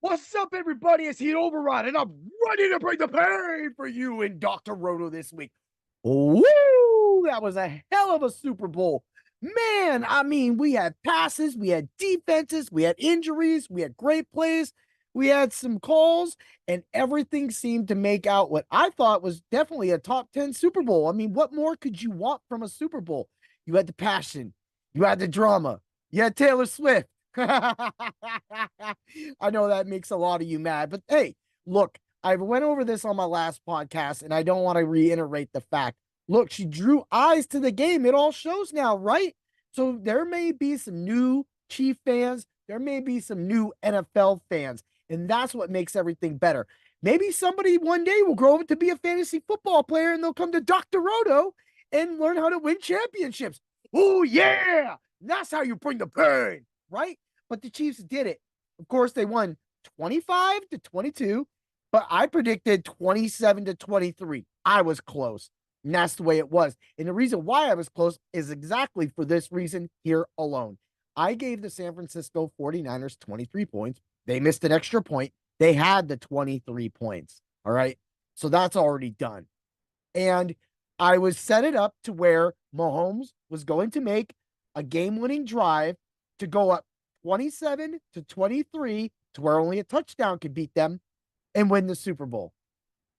What's up, everybody? It's Heat Override, and I'm ready to bring the pain for you and Dr. Roto this week. Woo! That was a hell of a Super Bowl. Man, I mean, we had passes, we had defenses, we had injuries, we had great plays, we had some calls, and everything seemed to make out what I thought was definitely a top 10 Super Bowl. I mean, what more could you want from a Super Bowl? You had the passion, you had the drama, you had Taylor Swift. I know that makes a lot of you mad, but hey, look, I went over this on my last podcast, and I don't want to reiterate the fact. Look, she drew eyes to the game. It all shows now, right? So there may be some new Chief fans, there may be some new NFL fans, and that's what makes everything better. Maybe somebody one day will grow up to be a fantasy football player and they'll come to Dr. Roto and learn how to win championships. Oh, yeah. That's how you bring the pain, right? But the Chiefs did it. Of course, they won 25-22, but I predicted 27-23. I was close. And that's the way it was. And the reason why I was close is exactly for this reason here alone. I gave the San Francisco 49ers 23 points. They missed an extra point. They had the 23 points. All right. So that's already done. And I was set it up to where Mahomes was going to make a game-winning drive to go up 27-23 to where only a touchdown could beat them and win the Super Bowl.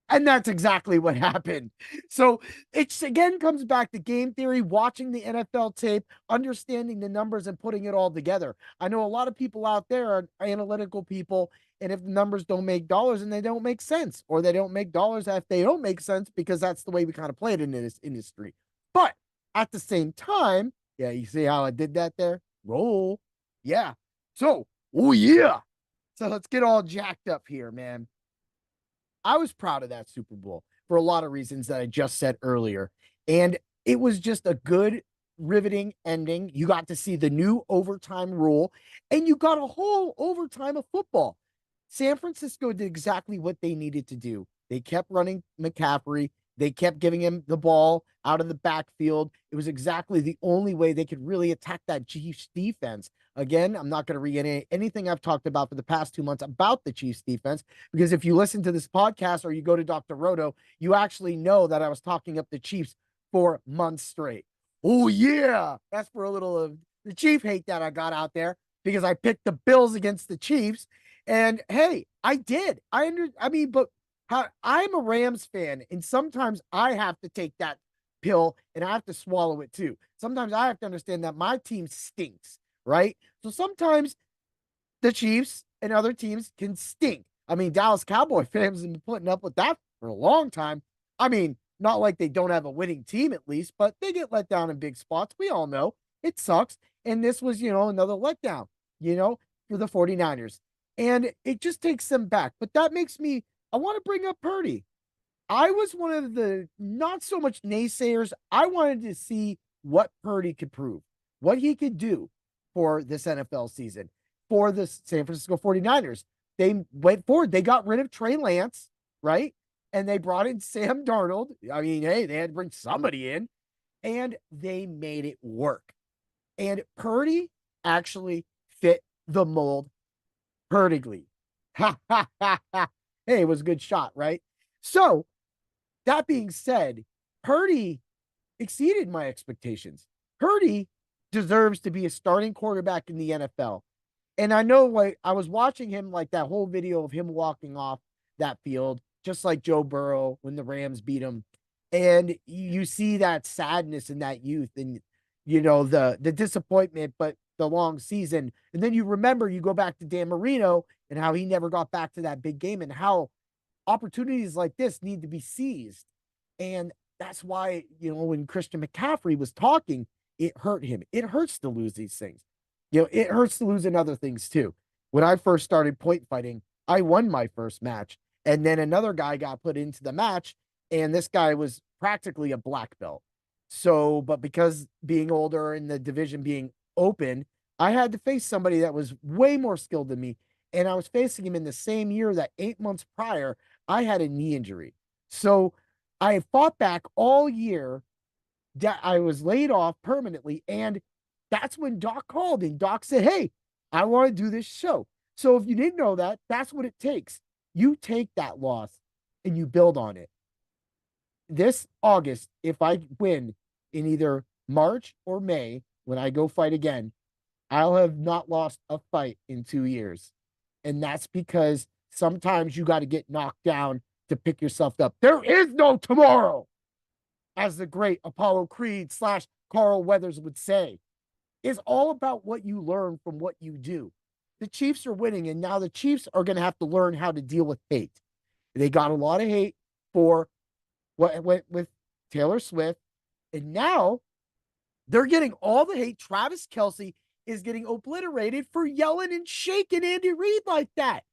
And that's exactly what happened. So it's again comes back to game theory, watching the NFL tape, understanding the numbers and putting it all together. I know a lot of people out there are analytical people, and if the numbers don't make dollars and they don't make sense, or they don't make dollars if they don't make sense, because that's the way we kind of play it in this industry. But at the same time, yeah, you see how I did that there? Roll. Yeah. So, oh yeah. So let's get all jacked up here, man. I was proud of that Super Bowl for a lot of reasons that I just said earlier. And it was just a good, riveting ending. You got to see the new overtime rule, and you got a whole overtime of football. San Francisco did exactly what they needed to do. They kept running McCaffrey. They kept giving him the ball out of the backfield. It was exactly the only way they could really attack that Chiefs defense. Again, I'm not going to reiterate anything I've talked about for the past 2 months about the Chiefs defense, because if you listen to this podcast or you go to Dr. Roto, you actually know that I was talking up the Chiefs for months straight. Oh, yeah. That's for a little of the Chief hate that I got out there because I picked the Bills against the Chiefs. And hey, I did. I mean, but I'm a Rams fan, and sometimes I have to take that pill and I have to swallow it too. Sometimes I have to understand that my team stinks, right? So sometimes the Chiefs and other teams can stink. I mean, Dallas Cowboy fans have been putting up with that for a long time. I mean, not like they don't have a winning team at least, but they get let down in big spots. We all know it sucks. And this was, another letdown, for the 49ers. And it just takes them back. But that makes me, I want to bring up Purdy. I was one of the not so much naysayers. I wanted to see what Purdy could prove, what he could do for this NFL season for the San Francisco 49ers. They went forward. They got rid of Trey Lance, right? And they brought in Sam Darnold. I mean, hey, they had to bring somebody in, and they made it work. And Purdy actually fit the mold perfectly. Ha ha ha ha. Hey, it was a good shot, right? So that being said, Purdy exceeded my expectations. Purdy deserves to be a starting quarterback in the NFL. And I know, like, I was watching him, like that whole video of him walking off that field, just like Joe Burrow when the Rams beat him. And you see that sadness in that youth and, the disappointment, but the long season. And then you remember, you go back to Dan Marino and how he never got back to that big game and how opportunities like this need to be seized. And that's why, when Christian McCaffrey was talking, it hurt him. It hurts to lose these things. It hurts to lose in other things too. When I first started point fighting, I won my first match. And then another guy got put into the match, and this guy was practically a black belt. So, but because being older and the division being open, I had to face somebody that was way more skilled than me. And I was facing him in the same year that 8 months prior, I had a knee injury. So I fought back all year. I was laid off permanently. And that's when Doc called, and Doc said, "Hey, I want to do this show." So if you didn't know that, that's what it takes. You take that loss and you build on it. This August, if I win in either March or May, when I go fight again, I'll have not lost a fight in 2 years. And that's because sometimes you got to get knocked down to pick yourself up. There is no tomorrow, as the great Apollo Creed / Carl Weathers would say. It's all about what you learn from what you do. The Chiefs are winning, and now the Chiefs are going to have to learn how to deal with hate. They got a lot of hate for what went with Taylor Swift, and now they're getting all the hate. Travis Kelce is getting obliterated for yelling and shaking Andy Reid like that.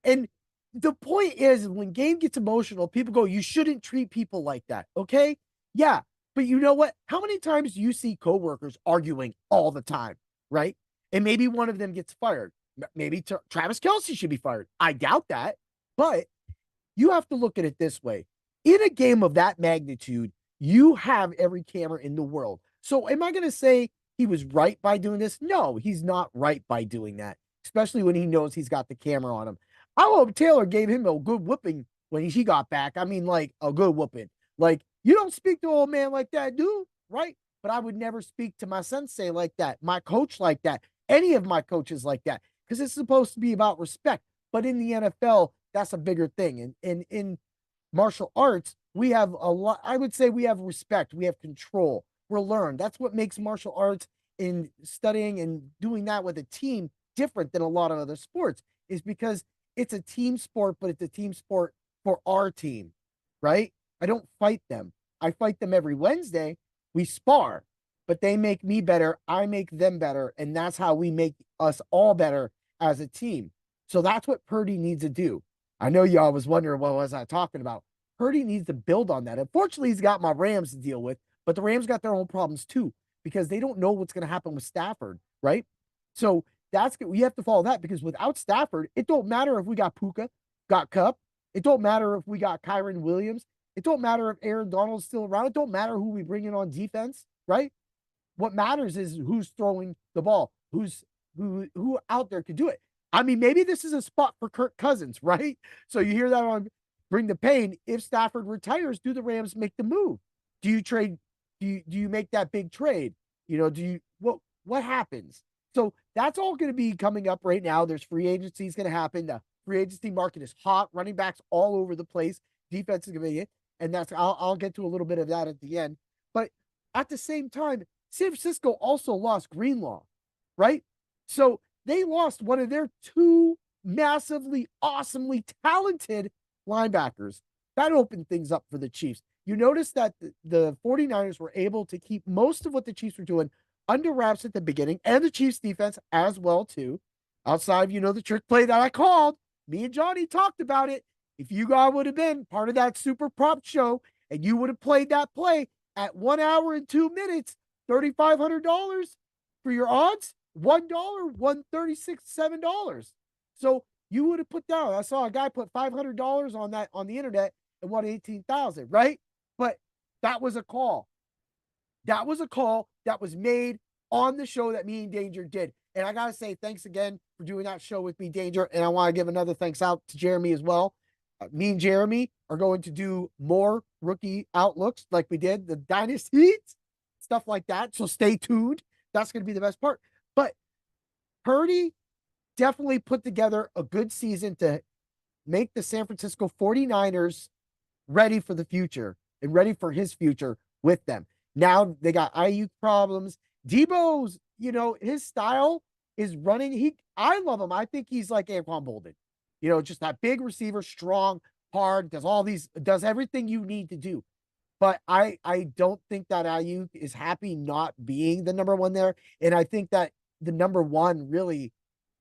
And the point is, when game gets emotional, people go, you shouldn't treat people like that. Okay. Yeah. But you know what? How many times do you see coworkers arguing all the time? Right. And maybe one of them gets fired. Maybe Travis Kelce should be fired. I doubt that. But you have to look at it this way. In a game of that magnitude, you have every camera in the world. So am I going to say he was right by doing this? No, he's not right by doing that, especially when he knows he's got the camera on him. I hope Taylor gave him a good whooping when he got back. I mean, like a good whooping. Like, you don't speak to an old man like that, dude, right? But I would never speak to my sensei like that, my coach like that, any of my coaches like that, because it's supposed to be about respect. But in the NFL, that's a bigger thing. And in martial arts, we have a lot. I would say we have respect, we have control, we're learned. That's what makes martial arts in studying and doing that with a team different than a lot of other sports, is because it's a team sport, but it's a team sport for our team, right? I don't fight them. I fight them every Wednesday. We spar, but they make me better. I make them better. And that's how we make us all better as a team. So that's what Purdy needs to do. I know y'all was wondering what was I talking about. Purdy needs to build on that. Unfortunately, he's got my Rams to deal with, but the Rams got their own problems too, because they don't know what's going to happen with Stafford, right? So that's we have to follow that, because without Stafford, it don't matter if we got Puka, got Kupp. It don't matter if we got Kyron Williams. It don't matter if Aaron Donald's still around. It don't matter who we bring in on defense, right? What matters is who's throwing the ball, who out there could do it. I mean, maybe this is a spot for Kirk Cousins, right? So you hear that on Bring the Pain. If Stafford retires, do the Rams make the move? Do you trade? Do you make that big trade? You know, do you what happens? So that's all going to be coming up right now. There's free agency is going to happen. The free agency market is hot. Running backs all over the place. Defense is going to be it, and that's I'll get to a little bit of that at the end. But at the same time, San Francisco also lost Greenlaw, right? So they lost one of their two massively, awesomely talented linebackers. That opened things up for the Chiefs. You notice that the 49ers were able to keep most of what the Chiefs were doing under wraps at the beginning, and the Chiefs defense as well too. Outside of, the trick play that I called, me and Johnny talked about it. If you guys would have been part of that super prop show and you would have played that play at 1 hour and 2 minutes, $3,500 for your odds, $1, $136, $7. So you would have put down. I saw a guy put $500 on that on the internet and won 18,000, right? But that was a call. That was a call that was made on the show that me and Danger did. And I got to say, thanks again for doing that show with me, Danger. And I want to give another thanks out to Jeremy as well. Me and Jeremy are going to do more rookie outlooks like we did, the dynasties, stuff like that. So stay tuned. That's going to be the best part. But Purdy definitely put together a good season to make the San Francisco 49ers ready for the future and ready for his future with them. Now they got Ayuk problems. Debo's, his style is running. I love him. I think he's like Anquan Boldin. Just that big receiver, strong, hard, does everything you need to do. But I don't think that Ayuk is happy not being the number one there. And I think that the number one really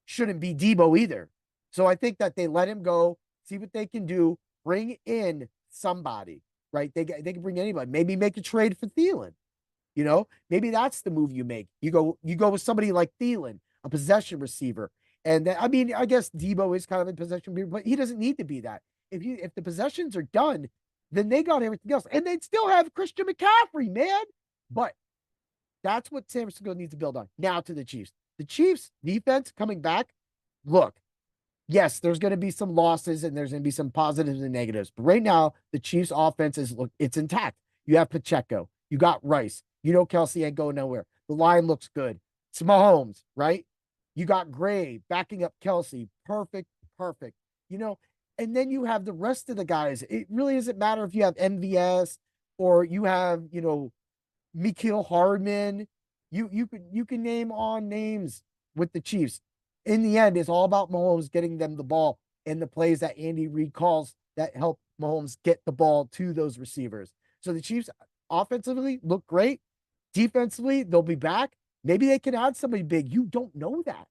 shouldn't be Debo either. So I think that they let him go, see what they can do, bring in somebody, right? They can bring anybody. Maybe make a trade for Thielen. Maybe that's the move you make. You go with somebody like Thielen, a possession receiver. And I guess Debo is kind of a possession receiver, but he doesn't need to be that. If the possessions are done, then they got everything else. And they'd still have Christian McCaffrey, man. But that's what San Francisco needs to build on. Now to the Chiefs. The Chiefs defense coming back. Look, Yes, there's going to be some losses and there's going to be some positives and negatives. But right now, the Chiefs offense it's intact. You have Pacheco, you got Rice, Kelsey ain't going nowhere. The line looks good. It's Mahomes, right? You got Gray backing up Kelsey. Perfect, perfect. You know, and then you have the rest of the guys. It really doesn't matter if you have MVS or you have, Mecole Hardman. You can name on names with the Chiefs. In the end, it's all about Mahomes getting them the ball and the plays that Andy Reid calls that help Mahomes get the ball to those receivers. So the Chiefs offensively look great. Defensively, they'll be back. Maybe they can add somebody big. You don't know that.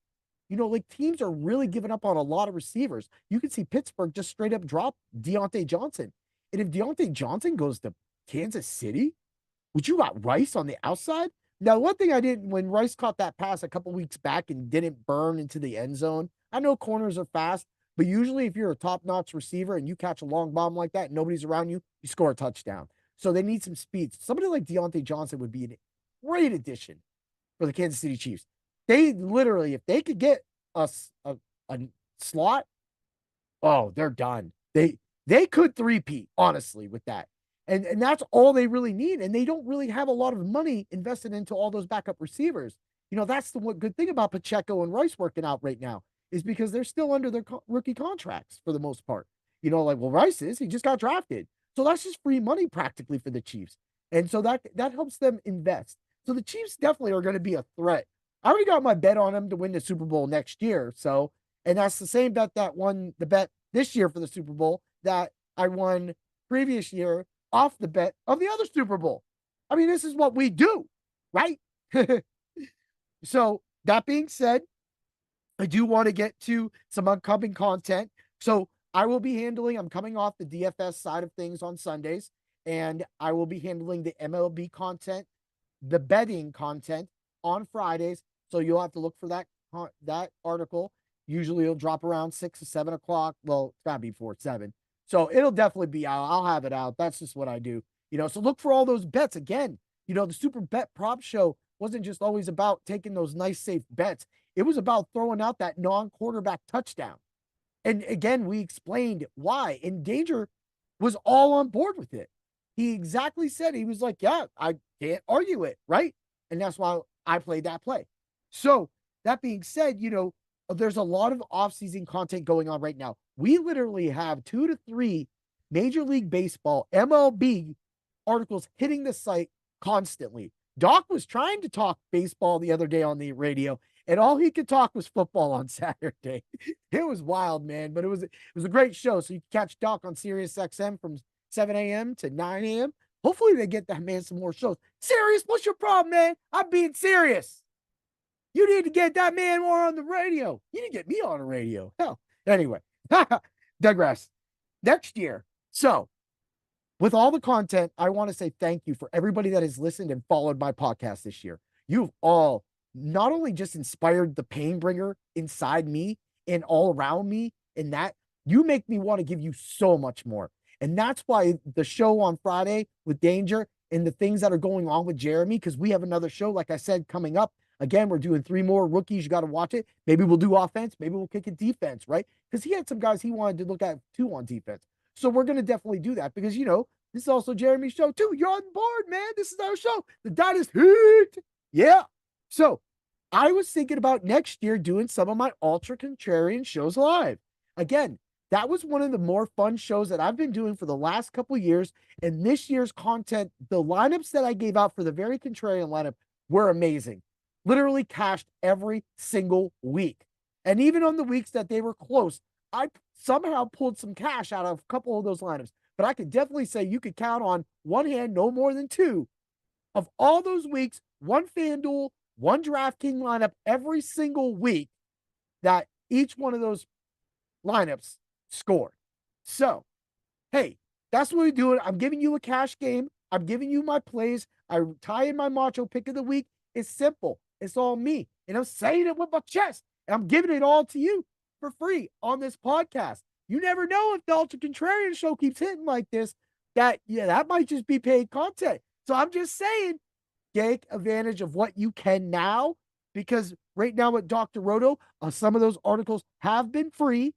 Like teams are really giving up on a lot of receivers. You can see Pittsburgh just straight up drop Diontae Johnson. And if Diontae Johnson goes to Kansas City, would you got Rice on the outside? Now, one thing I didn't, when Rice caught that pass a couple weeks back and didn't burn into the end zone, I know corners are fast, but usually if you're a top notch receiver and you catch a long bomb like that, and nobody's around you, you score a touchdown. So they need some speed. Somebody like Diontae Johnson would be a great addition for the Kansas City Chiefs. They literally, if they could get a slot, oh, they're done. They could three-peat, honestly, with that. And that's all they really need. And they don't really have a lot of money invested into all those backup receivers. That's the one good thing about Pacheco and Rice working out right now is because they're still under their rookie contracts for the most part. Like, well, Rice he just got drafted. So that's just free money practically for the Chiefs. And so that helps them invest. So the Chiefs definitely are going to be a threat. I already got my bet on them to win the Super Bowl next year. So, and that's the same bet that won the bet this year for the Super Bowl that I won previous year off the bet of the other Super Bowl. I mean, this is what we do, right? So, that being said, I do want to get to some upcoming content. So, I'm coming off the DFS side of things on Sundays, and I will be handling the MLB content, the betting content on Fridays. So, you'll have to look for that article. Usually, it'll drop around 6 or 7 o'clock. Well, it's got to be before 7. So it'll definitely be out. I'll have it out. That's just what I do. So look for all those bets again. The Super Bet Prop Show wasn't just always about taking those nice, safe bets. It was about throwing out that non-quarterback touchdown. And again, we explained why. And Danger was all on board with it. He exactly said, he was like, yeah, I can't argue it, right? And that's why I played that play. So that being said, there's a lot of off-season content going on right now. We literally have 2 to 3 Major League Baseball, MLB articles hitting the site constantly. Doc was trying to talk baseball the other day on the radio, and all he could talk was football on Saturday. It was wild, man, but it was a great show. So you can catch Doc on Sirius XM from 7 a.m. to 9 a.m. Hopefully they get that man some more shows. Serious, what's your problem, man? I'm being serious. You need to get that man more on the radio. You need to get me on the radio. Hell, anyway, digress. Next year. So, with all the content, I want to say thank you for everybody that has listened and followed my podcast this year. You've all not only just inspired the pain bringer inside me and all around me, in that you make me want to give you so much more. And that's why the show on Friday with Danger and the things that are going on with Jeremy, because we have another show, like I said, coming up. Again, we're doing 3 more rookies. You got to watch it. Maybe we'll do offense. Maybe we'll kick it defense, right? Because he had some guys he wanted to look at too on defense. So we're going to definitely do that because, this is also Jeremy's show too. You're on board, man. This is our show. The Dynasty Heat. Yeah. So I was thinking about next year doing some of my Ultra Contrarian shows live. Again, that was one of the more fun shows that I've been doing for the last couple of years. And this year's content, the lineups that I gave out for the very contrarian lineup were amazing. Literally cashed every single week. And even on the weeks that they were close, I somehow pulled some cash out of a couple of those lineups. But I could definitely say you could count on one hand, no more than 2 of all those weeks, one FanDuel, one DraftKings lineup every single week that each one of those lineups scored. So, hey, that's what we're doing. I'm giving you a cash game. I'm giving you my plays. I tie in my macho pick of the week. It's simple. It's all me. And I'm saying it with my chest. And I'm giving it all to you for free on this podcast. You never know if the Ultra Contrarian show keeps hitting like this, that might just be paid content. So I'm just saying, take advantage of what you can now, because right now with Dr. Roto, some of those articles have been free.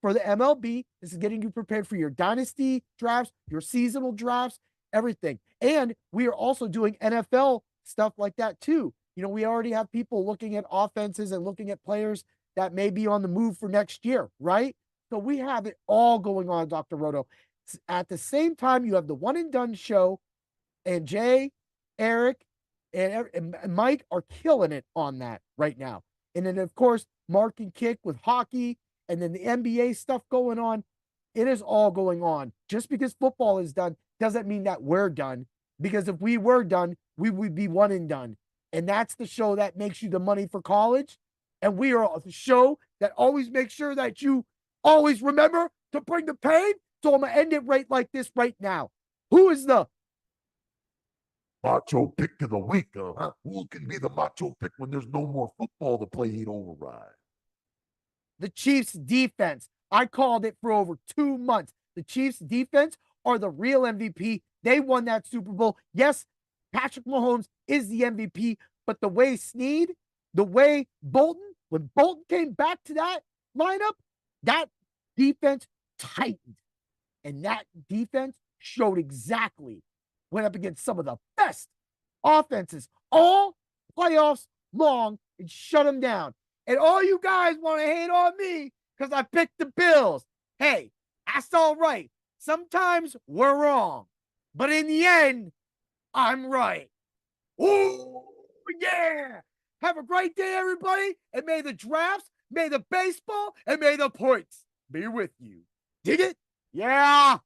for the MLB. This is getting you prepared for your dynasty drafts, your seasonal drafts, everything. And we are also doing NFL stuff like that too. You know, we already have people looking at offenses and looking at players that may be on the move for next year, right? So we have it all going on, Dr. Roto. At the same time, you have the one and done show, and Jay, Eric, and Mike are killing it on that right now. And then, of course, Mark and Kick with hockey, and then the NBA stuff going on. It is all going on. Just because football is done doesn't mean that we're done. Because if we were done, we would be one and done. And that's the show that makes you the money for college. And we are the show that always makes sure that you always remember to bring the pain. So I'm going to end it right like this right now. Who is the macho pick of the week? Huh? Who can be the macho pick when there's no more football to play 8 override? The Chiefs defense? I called it for over 2 months. The Chiefs defense are the real MVP. They won that Super Bowl. Yes, Patrick Mahomes is the MVP, but the way Snead, the way Bolton, when Bolton came back to that lineup, that defense tightened. And that defense showed exactly, went up against some of the best offenses all playoffs long and shut them down. And all you guys want to hate on me because I picked the Bills. Hey, that's all right. Sometimes we're wrong. But in the end, I'm right. Oh, yeah. Have a great day, everybody. And may the drafts, may the baseball, and may the points be with you. Dig it? Yeah.